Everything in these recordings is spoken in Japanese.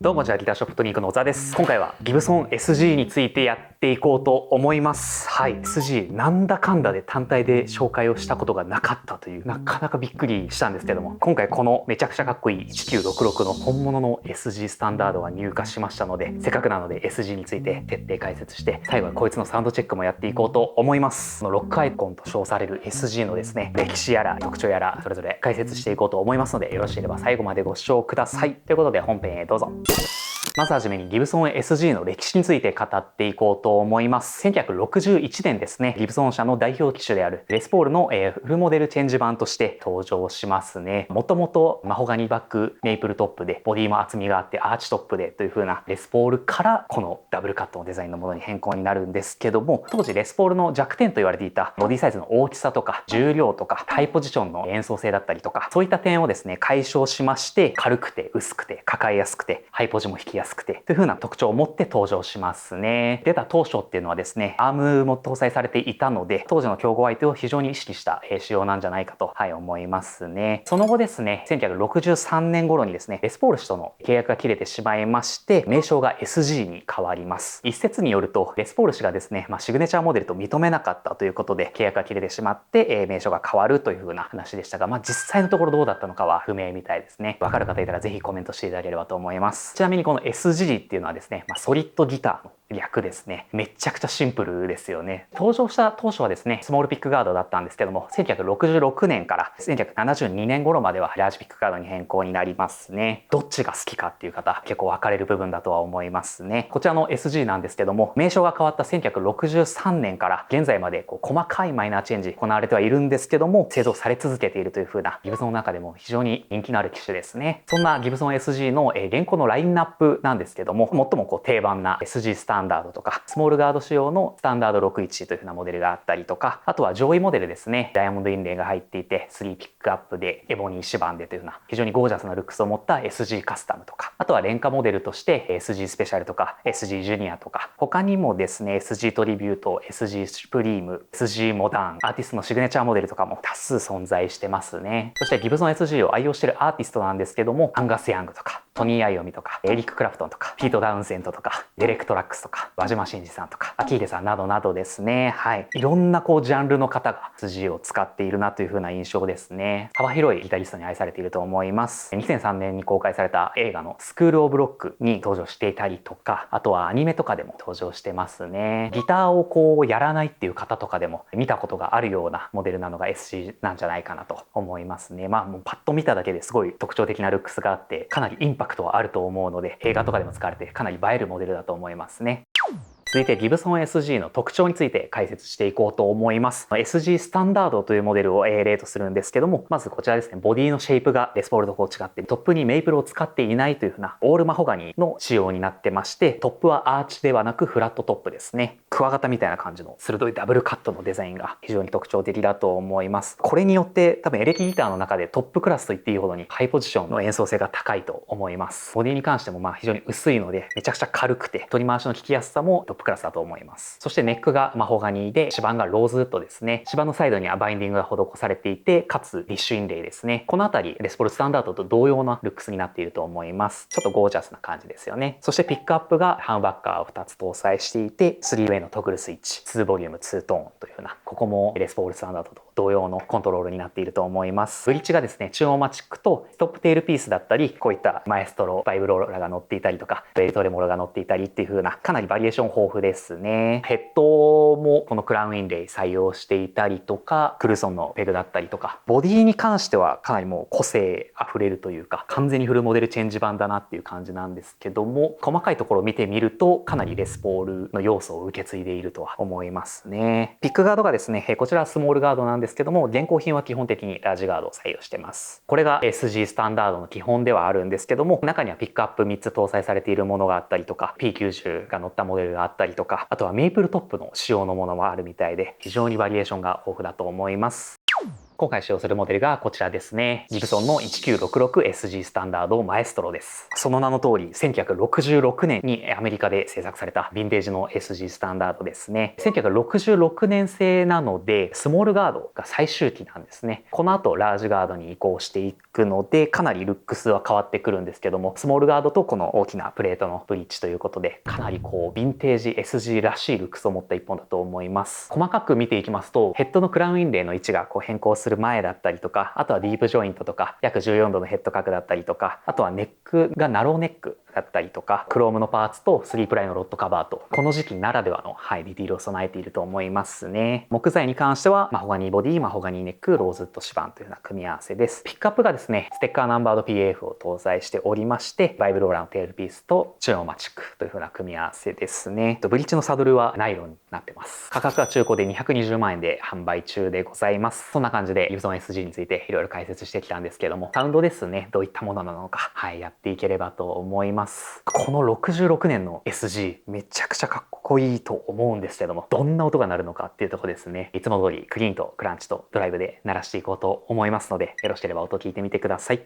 どうも、じゃあギターショップトニークの小沢です。今回はギブソン SG についてやっていこうと思います。はい、SG なんだかんだで単体で紹介をしたことがなかったという、なかなかびっくりしたんですけども、今回このめちゃくちゃかっこいい1966の本物の SG スタンダードが入荷しましたので、せっかくなので SG について徹底解説して、最後はこいつのサウンドチェックもやっていこうと思います。このロックアイコンと称される SG のですね、歴史やら特徴やらそれぞれ解説していこうと思いますので、よろしければ最後までご視聴ください。ということで本編へどうぞ。まずはじめにギブソン SG の歴史について語っていこうと思います。1961年ですね、ギブソン社の代表機種であるレスポールのフルモデルチェンジ版として登場しますね。もともとマホガニバックメイプルトップでボディも厚みがあってアーチトップでという風なレスポールからこのダブルカットのデザインのものに変更になるんですけども、当時レスポールの弱点と言われていたボディサイズの大きさとか重量とかハイポジションの演奏性だったりとか、そういった点をですね解消しまして、軽くて薄くて抱えやすくてハイポジも弾きやすくてという風な特徴を持って登場しますね。出た当初っていうのはですね、アームも搭載されていたので、当時の競合相手を非常に意識した仕様なんじゃないかと、思いますね。その後ですね、1963年頃にですね、レスポール氏との契約が切れてしまいまして、名称が SG に変わります。一説によると、レスポール氏がですね、シグネチャーモデルと認めなかったということで、契約が切れてしまって、名称が変わるという風な話でしたが、実際のところどうだったのかは不明みたいですね。わかる方いたらぜひコメントしていただければと思います。ちなみにこの SG っていうのはですね、ソリッドギターの略ですね。めちゃくちゃシンプルですよね。登場した当初はですね、スモールピックガードだったんですけども、1966年から1972年頃まではラージピックガードに変更になりますね。どっちが好きかっていう方、結構分かれる部分だとは思いますね。こちらの SG なんですけども、名称が変わった1963年から現在まで細かいマイナーチェンジ行われてはいるんですけども、製造され続けているという風なギブソンの中でも非常に人気のある機種ですね。そんなギブソン SG の現行のラインナップなんですけども、最も定番な SG スタンダードとか、スモールガード仕様のスタンダード61という風なモデルがあったりとか、あとは上位モデルですね、ダイヤモンドインレイが入っていて、3ピックアップでエボニー指板でという風な非常にゴージャスなルックスを持った SG カスタムとか、あとは廉価モデルとして SG スペシャルとか SG ジュニアとか、他にもですね SG トリビュート、SG シュプリーム、SG モダン、アーティストのシグネチャーモデルとかも多数存在してますね。そしてギブソン SG を愛用しているアーティストなんですけども、アンガス・ヤングとかトニー・アイオミとかエリック・クラプトンとかピート・ダウンセントとかデレク・トラックスとか輪島真司さんとかアキーレさんなどなどですね、いろんなジャンルの方が SG を使っているなという風な印象ですね。幅広いギタリストに愛されていると思います。2003年に公開された映画のスクール・オブ・ロックに登場していたりとか、あとはアニメとかでも登場してますね。ギターをやらないっていう方とかでも見たことがあるようなモデルなのが SG なんじゃないかなと思いますね。もうパッと見ただけですごい特徴的なルックスがあって、かなりインパクトはあると思うので、映画とかでも使われてかなり映えるモデルだと思いますね。続いてギブソン SG の特徴について解説していこうと思います。SG スタンダードというモデルを例とするんですけども、まずこちらですね、ボディのシェイプがレスポールと違って、トップにメイプルを使っていないというふうなオールマホガニの仕様になってまして、トップはアーチではなくフラットトップですね。クワガタみたいな感じの鋭いダブルカットのデザインが非常に特徴的だと思います。これによって多分エレキギターの中でトップクラスと言っていいほどにハイポジションの演奏性が高いと思います。ボディに関しても非常に薄いので、めちゃくちゃ軽くて取り回しの効きやすさもトップクラスだと思います。そしてネックがマホガニで、指板がローズウッドですね。指板のサイドにはバインディングが施されていて、かつリッシュインレイですね。このあたりレスポールスタンダードと同様なルックスになっていると思います。ちょっとゴージャスな感じですよね。そしてピックアップがハンバッカーを2つ搭載していて、3way のトグルスイッチ、2ボリューム2トーンというふうな、ここもレスポールスタンダードと同様のコントロールになっていると思います。ブリッジがですね、チューンオマチックとストップテールピースだったり、こういったマエストロ、バイブローラが乗っていたりとか、ベルトレモロが乗っていたりっていう風な、かなりバリエーション豊富ですね。ヘッドもこのクラウンインレイ採用していたりとか、クルソンのペグだったりとか、ボディに関してはかなりもう個性あふれるというか、完全にフルモデルチェンジ版だなっていう感じなんですけども、細かいところを見てみると、かなりレスポールの要素を受け継いでいるとは思いますね。ピックガードがですね、こちらはスモールガードなんですけども、現行品は基本的にラージガードを採用してます。これが SG スタンダードの基本ではあるんですけども、中にはピックアップ3つ搭載されているものがあったりとか、P90 が乗ったモデルがあったりとか、あとはメイプルトップの仕様のものもあるみたいで、非常にバリエーションが豊富だと思います。今回使用するモデルがこちらですね。ギブソンの 1966SG スタンダードマエストロです。その名の通り、1966年にアメリカで製作されたヴィンテージの SG スタンダードですね。1966年製なので、スモールガードが最終期なんですね。この後、ラージガードに移行していくので、かなりルックスは変わってくるんですけども、スモールガードとこの大きなプレートのブリッジということで、かなりヴィンテージ SG らしいルックスを持った一本だと思います。細かく見ていきますと、ヘッドのクラウンインレイの位置が変更する前だったりとか、あとはディープジョイントとか、約14度のヘッド角だったりとか、あとはネックがナローネックだったりとか、クロームのパーツと3プライのロッドカバーと、この時期ならではの、ディティールを備えていると思いますね。木材に関しては、マホガニーボディ、マホガニーネック、ローズウッド指板というような組み合わせです。ピックアップがですね、ステッカーナンバード PAF を搭載しておりまして、バイブローラーのテールピースとチューンオマチックという風な組み合わせですね。ブリッジのサドルはナイロンになってます。価格は中古で220万円で販売中でございます。そんな感じでギブソン SG についていろいろ解説してきたんですけども、サウンドですね、どういったものなのか、やっていければと思います。この66年の SG、めちゃくちゃかっこいいと思うんですけども、どんな音が鳴るのかっていうところですね。いつも通りクリーンとクランチとドライブで鳴らしていこうと思いますので、よろしければ音聞いてみてください。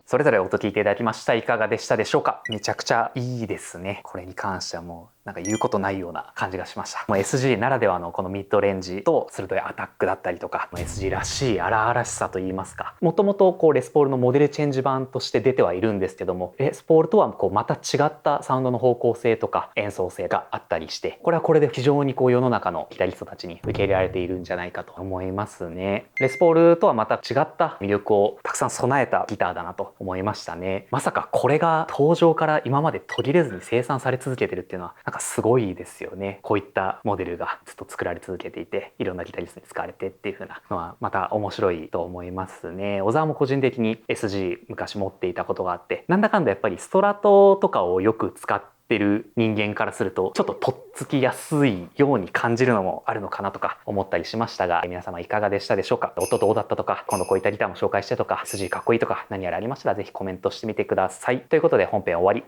それぞれ音聞いていただきました。いかがでしたでしょうか？めちゃくちゃいいですね。これに関してはもうなんか言うことないような感じがしました。もう SG ならではのこのミッドレンジと鋭いアタックだったりとか、SG らしい荒々しさといいますか。もともとレスポールのモデルチェンジ版として出てはいるんですけども、レスポールとはまた違ったサウンドの方向性とか演奏性があったりして、これはこれで非常に世の中のギタリストたちに受け入れられているんじゃないかと思いますね。レスポールとはまた違った魅力をたくさん備えたギターだなと思いましたね。まさかこれが登場から今まで途切れずに生産され続けてるっていうのはなんかすごいですよね。こういったモデルがずっと作られ続けていて、いろんなギタリストに使われてっていう風なのはまた面白いと思いますね。小沢も個人的に SG 昔持っていたことがあって、なんだかんだやっぱりストラトとかをよく使ってる人間からするとちょっととっつきやすいように感じるのもあるのかなとか思ったりしましたが、皆様いかがでしたでしょうか？音どうだったとか、今度こういったギターも紹介してとか、SG かっこいいとか何やらありましたらぜひコメントしてみてください。ということで本編終わり。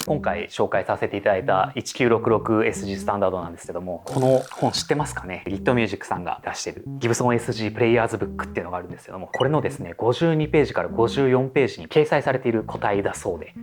今回紹介させていただいた 1966SG スタンダードなんですけども、この本知ってますかね？リットミュージックさんが出してるギブソン SG プレイヤーズブックっていうのがあるんですけども、これのですね52ページから54ページに掲載されている個体だそうで、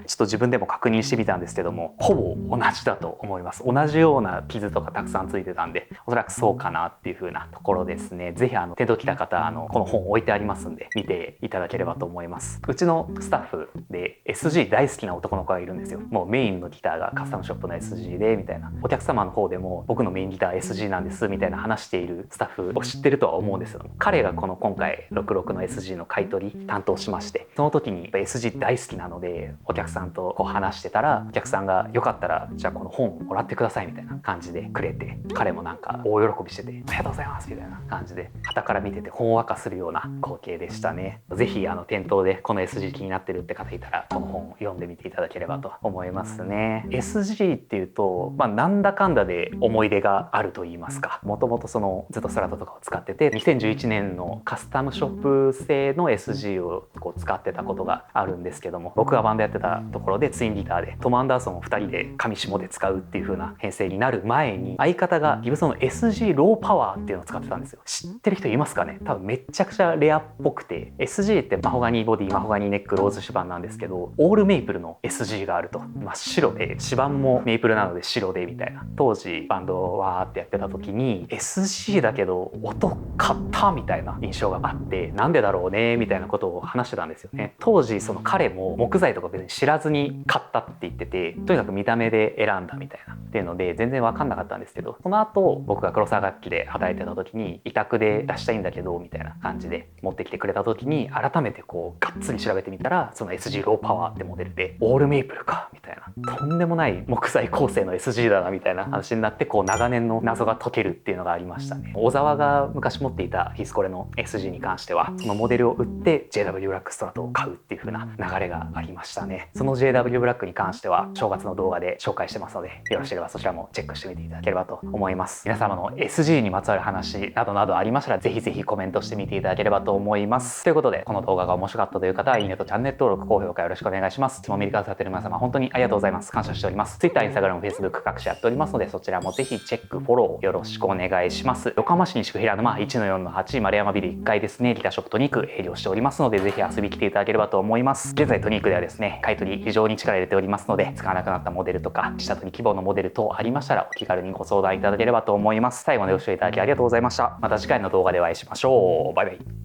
ちょっと自分でも確認してみたんですけども、ほぼ同じだと思います。同じような傷とかたくさんついてたんで、おそらくそうかなっていう風なところですね。ぜひ手と来た方この本置いてありますんで見ていただければと思います。うちのスタッフで SG 大好きな男の子がいるんですよ。もうメインのギターがカスタムショップの SG でみたいな、お客様の方でも僕のメインギター SG なんですみたいな話しているスタッフを知ってるとは思うんですよ。彼が今回66の SG の買い取り担当しまして、その時に SG 大好きなのでお客さんと話してたら、お客さんがよかったらじゃあこの本もらってくださいみたいな感じでくれて、彼もなんか大喜びしててありがとうございますみたいな感じで傍から見ててほんわかするような光景でしたね。ぜひ店頭でこの SG 気になってるって方いたらこの本を読んでみていただければと思いますね。 SG っていうと、なんだかんだで思い出があると言いますか、もともとそのずっとストラトとかを使ってて、2011年のカスタムショップ製の SG をこう使ってたことがあるんですけども、僕がバンドやってたところでツインギターでトム・アンダーソンを2人で上下で使うっていう風な編成になる前に、相方がギブソンの SG ローパワーっていうのを使ってたんですよ。知ってる人いますかね。多分めちゃくちゃレアっぽくて、 SG ってマホガニーボディ、マホガニーネック、ローズ指板なんですけど、オールメイプルの SG があると。真っ白で指板もメイプルなので白でみたいな。当時バンドをわーってやってた時に SG だけど音買ったみたいな印象があって、なんでだろうねみたいなことを話してたんですよね。当時その彼も木材とか別に知らずに買ったって言ってて、とにかく見た目で選んだみたいなっていうので全然分かんなかったんですけど、その後僕が黒沢楽器で働いてた時に委託で出したいんだけどみたいな感じで持ってきてくれた時に、改めてこうがっつり調べてみたら、その SG ローパワーってモデルでオールメイプルかみたいな、とんでもない木材構成の SG だなみたいな話になって、こう長年の謎が解けるっていうのがありましたね。小沢が昔持っていたヒスコレの SG に関してはそのモデルを売って JW ブラックストラトを買うっていう風な流れがありましたね。その JW ブラックに関しては正月の動画で紹介してますので、よろしければそちらもチェックしてみていただければと思います。皆様の SG にまつわる話などなどありましたら、ぜひぜひコメントしてみていただければと思います。ということで、この動画が面白かったという方は、いいねとチャンネル登録、高評価よろしくお願いします。いつも見てくださっている皆様本当にありがとうございます。感謝しております。Twitter、Instagram、Facebook 各種やっておりますので、そちらもぜひチェック、フォローよろしくお願いします。横浜市西区平沼 1-4-8 丸山ビル1階ですね、ギターショップトニーク営業しておりますので、ぜひ遊びに来ていただければと思います。現在トニークではですね、買い取り非常に力入れておりますので、使わなくなったモデルとか下取り希望のモデル等ありましたら、お気軽にご相談いただければと思います。最後までご視聴いただきありがとうございました。また次回の動画でお会いしましょう。バイバイ。